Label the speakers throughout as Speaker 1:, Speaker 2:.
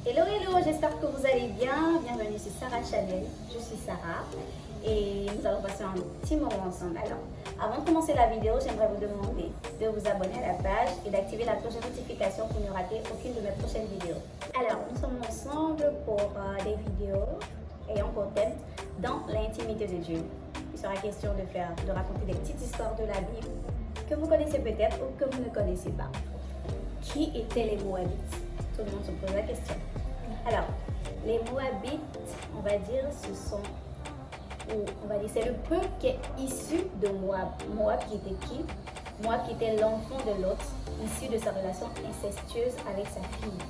Speaker 1: Hello, hello, j'espère que vous allez bien. Bienvenue sur Sarah Channel. Je suis Sarah et nous allons passer un petit moment ensemble. Alors, avant de commencer la vidéo, j'aimerais vous demander de vous abonner à la page et d'activer la cloche de notification pour ne rater aucune de mes prochaines vidéos. Alors, nous sommes ensemble pour des vidéos ayant pour thème dans l'intimité de Dieu. Il sera question de raconter des petites histoires de la Bible que vous connaissez peut-être ou que vous ne connaissez pas. Qui étaient les Moabites? Tout le monde se pose la question. Alors, les Moabites, on va dire, c'est le peuple qui est issu de Moab. Moab qui était qui? Moab qui était l'enfant de Lot, issu de sa relation incestueuse avec sa fille.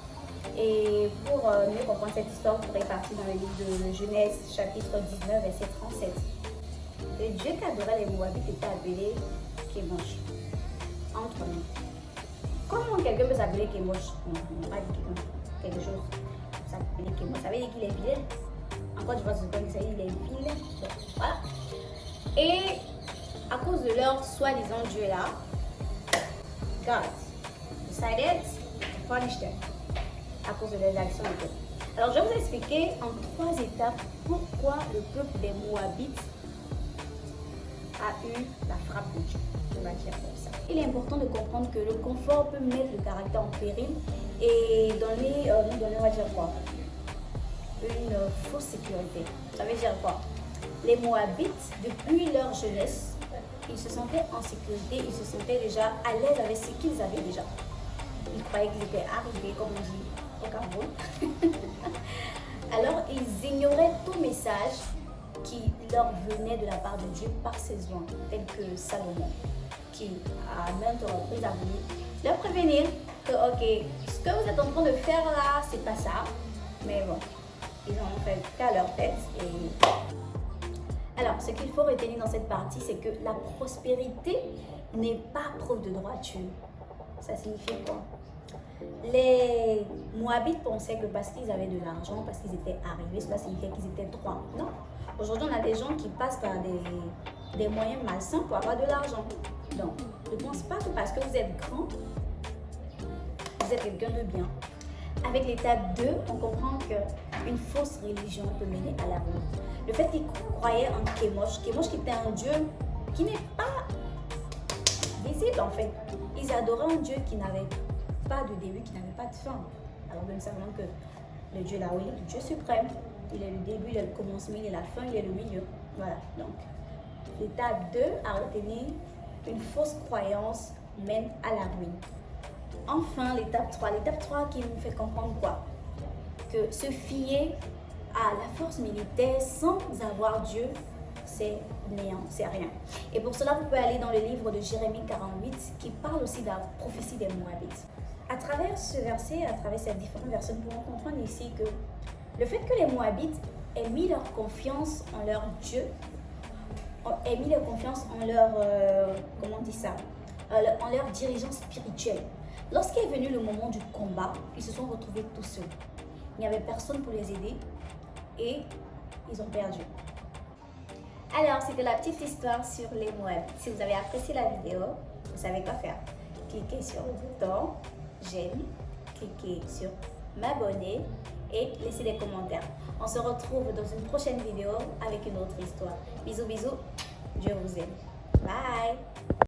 Speaker 1: Et pour mieux comprendre cette histoire, vous pourrez partir dans le livre de Genèse, chapitre 19, verset 37. Le Dieu qui adorait les Moabites était appelé Kémosh. Entre nous. Comment quelqu'un peut s'appeler Kémosh? Non, on n'a pas dit quelque chose. S'appeler Kémosh. Ça veut dire qu'il est vilain. Encore, je vois ce qu'il s'agit, il est vilain. Voilà. Et à cause de leur soi-disant Dieu là, God decided to punish them. À cause de leurs actions. Alors, je vais vous expliquer en 3 étapes pourquoi le peuple des Moabites a eu la frappe de Dieu. On va dire comme ça. Il est important de comprendre que le confort peut mettre le caractère en péril et nous donner, on va dire quoi? Une fausse sécurité. Ça veut dire quoi? Les Moabites, depuis leur jeunesse, ils se sentaient en sécurité, ils se sentaient déjà à l'aise avec ce qu'ils avaient déjà. Ils croyaient qu'ils étaient arrivés, comme on dit, au Cameroun. Alors, ils ignoraient tout message qui leur venait de la part de Dieu par ses oins, tels que Salomon, qui à maintes reprises a voulu leur prévenir que, ok, ce que vous êtes en train de faire là, c'est pas ça. Mais bon, ils ont fait qu'à leur tête. Alors, ce qu'il faut retenir dans cette partie, c'est que la prospérité n'est pas preuve de droiture. Ça signifie quoi? Les Moabites pensaient que parce qu'ils avaient de l'argent, parce qu'ils étaient arrivés, cela signifiait qu'ils étaient droits. Non. Aujourd'hui, on a des gens qui passent par des moyens malsains pour avoir de l'argent. Donc, ne pense pas que parce que vous êtes grand, vous êtes quelqu'un de bien. Avec l'étape 2, on comprend qu'une fausse religion peut mener à la ruine. Le fait qu'ils croyaient en Kémosh qui était un dieu qui n'est pas visible en fait. Ils adoraient un dieu qui n'avait pas de début, qui n'avait pas de fin. Alors nous savons que le Dieu là, oui, il est le Dieu suprême. Il est le début, il est le commencement, il est la fin, il est le milieu. Voilà, donc l'étape 2 à retenir, une fausse croyance mène à la ruine. Enfin, l'étape 3 qui nous fait comprendre quoi? Que se fier à la force militaire sans avoir Dieu, c'est néant, c'est rien. Et pour cela, vous pouvez aller dans le livre de Jérémie 48 qui parle aussi de la prophétie des Moabites. À travers ce verset, à travers ces différents versets, nous pouvons comprendre ici que le fait que les Moabites aient mis leur confiance en leur Dieu, aient mis leur confiance en leur, en leur dirigeant spirituel. Lorsqu'est venu le moment du combat, ils se sont retrouvés tout seuls. Il n'y avait personne pour les aider et ils ont perdu. Alors, c'était la petite histoire sur les Moabites. Si vous avez apprécié la vidéo, vous savez quoi faire. Cliquez sur le bouton j'aime, cliquez sur m'abonner et laissez des commentaires. On se retrouve dans une prochaine vidéo avec une autre histoire. Bisous, bisous. Dieu vous aime. Bye.